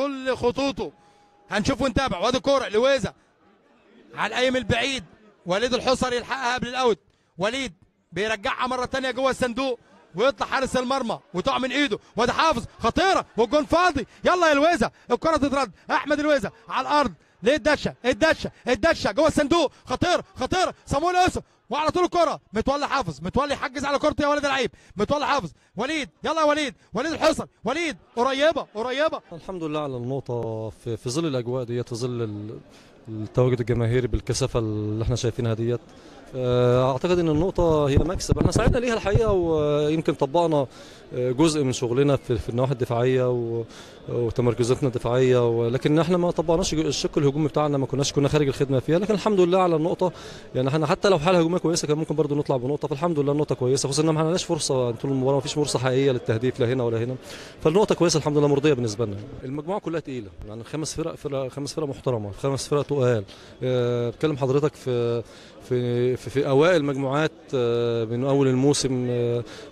بكل خطوطه. هنشوف ونتابع. وادي كوره لويزا على القايم البعيد، وليد الحصري يلحقها قبل الاوت. وليد بيرجعها مره ثانيه جوه الصندوق، ويطلع حارس المرمى وتقع من ايده. وادي حافظ خطيره والجون فاضي. يلا يا لويزا الكره تترد. احمد لويزا على الارض. ليه الدشه جوه الصندوق. خطيره صامويل يوسف، وعلى طول الكره متولي حافظ. متولي يحجز على كورته يا ولد العيب. متولي حافظ. وليد يلا يا وليد الحصري. وليد قريبه. الحمد لله على النقطه في ظل الاجواء ديت، في ظل التواجد الجماهيري بالكثافه اللي احنا شايفينها ديت. اعتقد ان النقطه هي مكسب احنا سعينا ليها الحقيقه، ويمكن طبقنا جزء من شغلنا في النواحي الدفاعيه وتمركزاتنا الدفاعيه، ولكن احنا ما طبقناش الشق الهجومي بتاعنا، ما كنا خارج الخدمه فيها. لكن الحمد لله على النقطه، يعني احنا حتى لو حاله هجوميه كويسه كان ممكن برضو نطلع بنقطه، فالحمد لله النقطه كويسه، خصوصا ان ما عندناش فرصه طول المباراه، ما فيش فرصه حقيقيه للتهديف لا هنا ولا هنا، فالنقطه كويسه الحمد لله، مرضيه بالنسبه لنا. المجموعه كلها تقيله، يعني خمس فرق محترمه، 5 فرق تقال. بتكلم حضرتك في اوائل مجموعات من اول الموسم،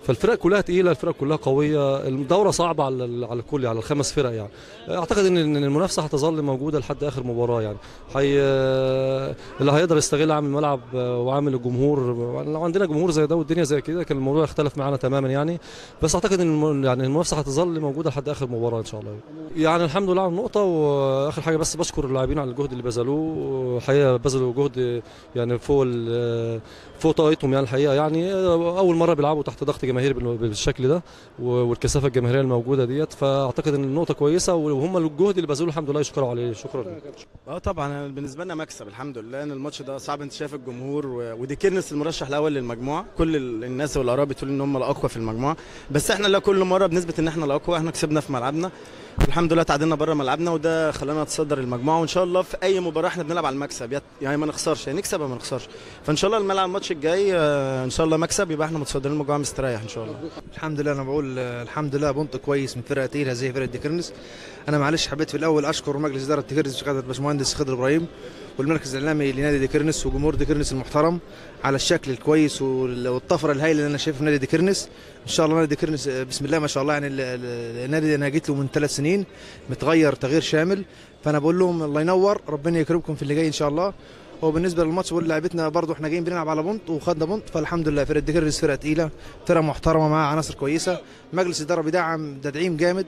فالفرق كلها تقيله، الفرق كلها قويه، الدوره صعبه على الكل، على ال5 فرق يعني. اعتقد ان المنافسه هتظل موجوده لحد اخر مباراه يعني. اللي هيقدر يستغل عامل الملعب وعامل الجمهور، لو عندنا جمهور زي ده والدنيا زي كده كان الموضوع يختلف معانا تماما يعني. بس اعتقد ان يعني المنافسه هتظل موجوده لحد اخر مباراه ان شاء الله يعني. الحمد لله على النقطه. واخر حاجه بس بشكر اللاعبين على الجهد اللي بذلوه، الحقيقه بذلوا جهد يعني فوق طاقتهم يعني الحقيقه. يعني اول مره بيلعبوا تحت ضغط جماهيري بالشكل ده والكثافه الجماهيريه الموجوده ديت، فاعتقد ان النقطه كويسه، وهم الجهد اللي بذلوه الحمد لله يشكروا عليه. شكرا. طبعا بالنسبه لنا مكسب الحمد لله، ان الماتش ده صعب. انت شايف الجمهور ودي كيرنس المرشح الاول للمجموعه، كل الناس والاراء بتقول ان هم الاقوى في المجموعه، بس احنا لا كل مره بنثبت ان احنا الاقوى. احنا كسبنا في ملعبنا الحمد لله، تعادلنا بره ملعبنا، وده خلانا نتصدر المجموعه. وان شاء الله في اي مباراه احنا بنلعب على المكسب، يعني ما نخسرش، يعني نكسب ما نخسرش. فان شاء الله الماتش الجاي ان شاء الله مكسب، يبقى احنا متصدرين المجموعه مستريح ان شاء الله. الحمد لله، انا بقول الحمد لله بونت كويس من فرقه تقيله زي فرقه ديكيرنس. انا معلش حبيت في الاول اشكر مجلس اداره ديكيرنس بقياده الباشمهندس خضر ابراهيم، والمركز الاعلامي لنادي ديكيرنس، وجمهور ديكيرنس المحترم على الشكل الكويس والطفره الهائله اللي انا شايفها في نادي ديكيرنس. ان شاء الله نادي ديكيرنس بسم الله ما شاء الله، يعني النادي اللي انا جيت له من 3 سنين متغير تغيير شامل، فانا بقول لهم الله ينور، ربنا يكرمكم في اللي جاي ان شاء الله. وبالنسبه للماتش بقول لعيبتنا برضو احنا جايين بنلعب على بونت وخدنا بونت، فالحمد لله فرقه ديكيرنس فرقه تقيله، فرقه محترمه معاها عناصر كويسه، مجلس الاداره بيدعم تدعيم جامد،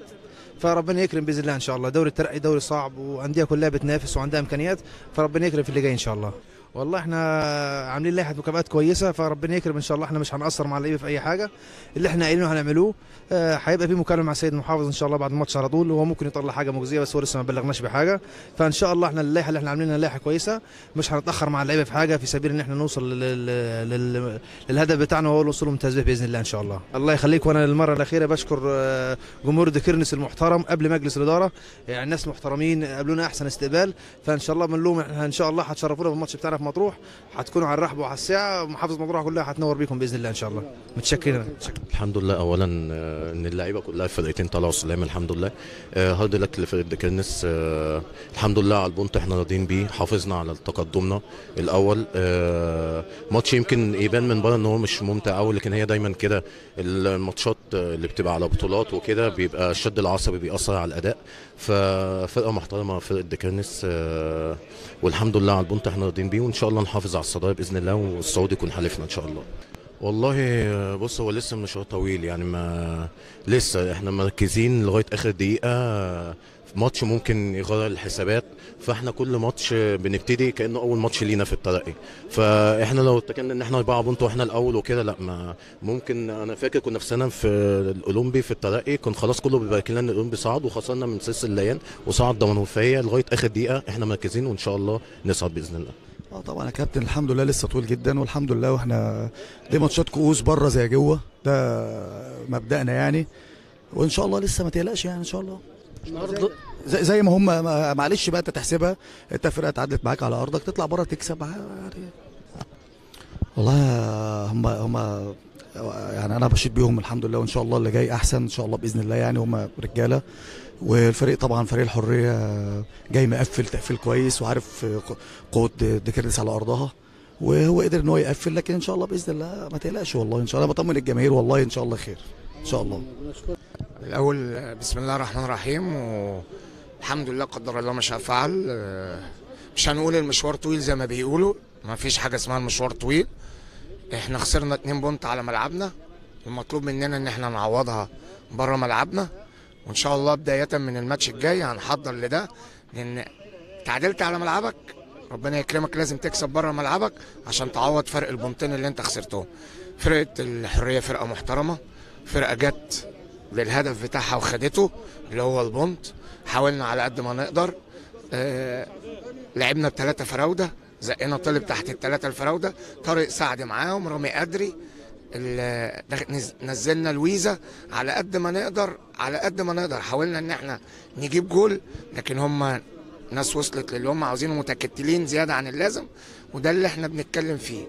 فربنا يكرم باذن الله ان شاء الله. دوري الترقي دوري صعب، وانديه كلها بتنافس وعندها امكانيات، فربنا يكرم في اللي جاي ان شاء الله. والله احنا عاملين لائحه مكافآت كويسه، فربنا يكرم ان شاء الله. احنا مش هنقصر مع اللعيبه في اي حاجه، اللي احنا قايلينه هنعملوه. هيبقى في مكالمه مع السيد المحافظ ان شاء الله بعد الماتش على طول، وهو ممكن يطلع حاجه مجزيه، بس هو لسه ما بلغناش بحاجه. فان شاء الله احنا اللائحه اللي احنا عاملينها لائحه كويسه، مش هنتاخر مع اللعيبه في حاجه، في سبيل ان احنا نوصل للهدف بتاعنا، وهو الوصول للممتاز باذن الله ان شاء الله. الله يخليك. وانا للمره الاخيره بشكر جمهور ديكيرنس المحترم قبل مجلس الاداره، يعني الناس محترمين قابلونا احسن استقبال، فان شاء الله بنقول لهم ان شاء الله هتشرفونا في الماتش بتاعنا في مطروح، هتكونوا على الرحب وعلى الساعه، محافظه مطروح كلها هتنور بيكم باذن الله ان شاء الله. متشكرين. الحمد لله اولا ان اللعيبه كلها فرقتين طلعوا سلام الحمد لله. هارد لك لفرقه ديكيرنس، الحمد لله على البونت احنا راضيين بيه، حافظنا على تقدمنا الاول. ماتش يمكن يبان من بره ان هو مش ممتع قوي، لكن هي دايما كده الماتشات اللي بتبقى على بطولات وكده بيبقى الشد العصبي بيأثر على الاداء، ففرقه محترمه فرقه ديكيرنس، والحمد لله على البونت احنا راضيين بيه، وان شاء الله نحافظ على الصداره باذن الله، والصعود يكون حليفنا ان شاء الله. والله بص، هو لسه المشوار طويل يعني، ما لسه احنا مركزين لغايه اخر دقيقه، ماتش ممكن يغير الحسابات، فاحنا كل ماتش بنبتدي كانه اول ماتش لينا في الترقي، فاحنا لو اتكلنا ان احنا 4 بونت واحنا الاول وكده لا، ما ممكن. انا فاكر كنا في سنه في الاولمبي في الترقي كان خلاص كله بيبارك لنا ان الاولمبي صعد، وخسرنا من سيس الليان وصعد دمنهورية، لغايه اخر دقيقه احنا مركزين، وان شاء الله نصعد باذن الله. طبعا يا كابتن الحمد لله لسه طويل جدا، والحمد لله، واحنا دي ماتشات كؤوس بره زي جوه، ده مبدأنا يعني، وان شاء الله لسه ما تقلقش يعني ان شاء الله. زي ما هم، معلش بقى انت تحسبها، انت فرقه اتعادلت معاك على ارضك تطلع بره تكسب يعني. والله هم يعني انا بشيد بيهم الحمد لله، وان شاء الله اللي جاي احسن ان شاء الله باذن الله يعني. هم رجاله، والفريق طبعا فريق الحريه جاي مقفل تقفيل كويس، وعارف قوه ديكيرنس على ارضها، وهو قدر ان هو يقفل، لكن ان شاء الله باذن الله ما تقلقش والله، ان شاء الله بطمن الجماهير والله ان شاء الله خير ان شاء الله. الاول بسم الله الرحمن الرحيم، الحمد لله قدر الله ما شاء فعل. مش هنقول المشوار طويل زي ما بيقولوا، ما فيش حاجه اسمها المشوار طويل. احنا خسرنا 2 بونت على ملعبنا، المطلوب مننا ان احنا نعوضها بره ملعبنا، وان شاء الله بدايه من الماتش الجاي هنحضر لده، لان تعادلت على ملعبك ربنا يكرمك لازم تكسب بره ملعبك عشان تعوض فرق البونتين اللي انت خسرتهم. فرقه الحريه فرقه محترمه، فرقه جت للهدف بتاعها وخدته اللي هو البونت. حاولنا على قد ما نقدر، لعبنا ب3 فراوده، زقنا طلب تحت ال3 الفراوده، طارق سعد معاهم، رامي قدري، نزلنا لويزا على قد ما نقدر، على قد ما نقدر حاولنا ان احنا نجيب جول، لكن هم ناس وصلت للي هم عاوزينه، متكتلين زياده عن اللازم، وده اللي احنا بنتكلم فيه.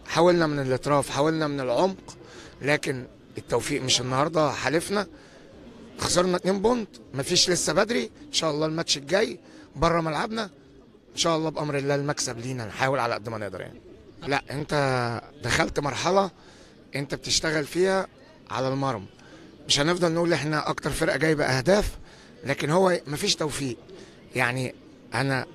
حاولنا من الاطراف، حاولنا من العمق، لكن التوفيق مش النهارده حالفنا. خسرنا 2 بونت، مفيش لسه بدري، ان شاء الله الماتش الجاي بره ملعبنا ان شاء الله بامر الله المكسب لينا، نحاول على قد ما نقدر يعني. لا انت دخلت مرحله انت بتشتغل فيها على المرمى، مش هنفضل نقول احنا اكتر فرقه جايبه اهداف، لكن هو مفيش توفيق. يعني انا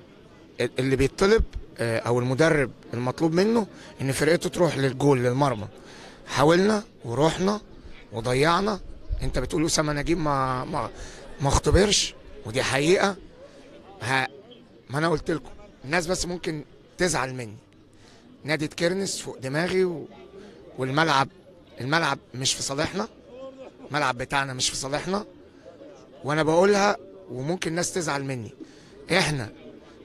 اللي بيطلب او المدرب المطلوب منه ان فرقته تروح للجول للمرمى. حاولنا ورحنا وضيعنا. انت بتقول اسامه نجيب ما اختبرش، ودي حقيقه. ما انا قلت لكم الناس بس ممكن تزعل مني، نادي كيرنس فوق دماغي والملعب مش في صالحنا، الملعب بتاعنا مش في صالحنا، وانا بقولها وممكن الناس تزعل مني. احنا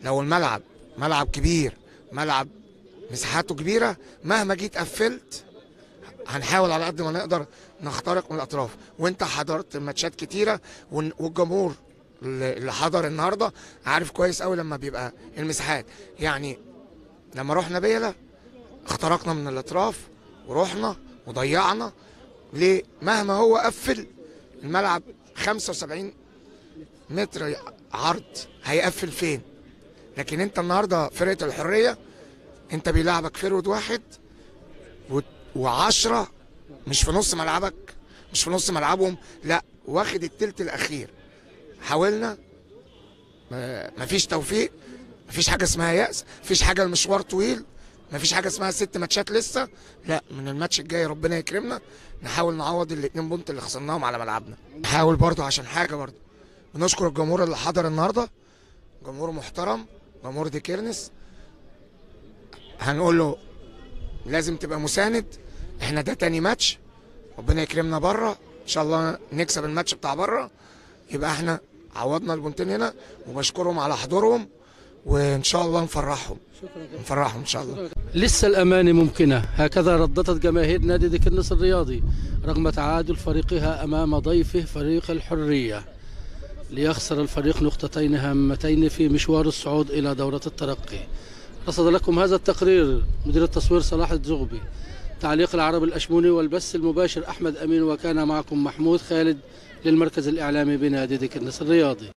لو الملعب ملعب كبير، ملعب مساحاته كبيره، مهما جيت قفلت هنحاول على قد ما نقدر نخترق من الاطراف. وانت حضرت ماتشات كتيره، والجمهور اللي حضر النهارده عارف كويس قوي لما بيبقى المساحات. يعني لما رحنا بيلا اخترقنا من الاطراف ورحنا وضيعنا. ليه؟ مهما هو قفل الملعب 75 متر عرض، هيقفل فين؟ لكن انت النهارده فرقه الحريه انت بيلعبك فرود واحد و10 مش في نص ملعبك، مش في نص ملعبهم، لا واخد التلت الاخير. حاولنا مفيش توفيق، مفيش حاجه اسمها يأس، مفيش حاجه المشوار طويل، مفيش حاجه اسمها 6 ماتشات لسه، لا من الماتش الجاي ربنا يكرمنا نحاول نعوض ال2 بونت اللي خسرناهم على ملعبنا. نحاول برضو عشان حاجه برضو بنشكر الجمهور اللي حضر النهارده، جمهور محترم، جمهور دي كيرنس، هنقول له لازم تبقى مساند. احنا ده تاني ماتش، ربنا يكرمنا بره ان شاء الله نكسب الماتش بتاع بره، يبقى احنا عوضنا البونتين هنا، وبشكرهم على حضورهم، وان شاء الله نفرحهم ان شاء الله. لسه الاماني ممكنه، هكذا رددت جماهير نادي دي كيرنس الرياضي رغم تعادل فريقها امام ضيفه فريق الحريه، ليخسر الفريق نقطتين هامتين في مشوار الصعود الى دوره الترقي. رصد لكم هذا التقرير مدير التصوير صلاح الزغبي، تعليق العرب الأشموني، والبث المباشر أحمد أمين، وكان معكم محمود خالد للمركز الإعلامي بنادي دي كيرنس الرياضي.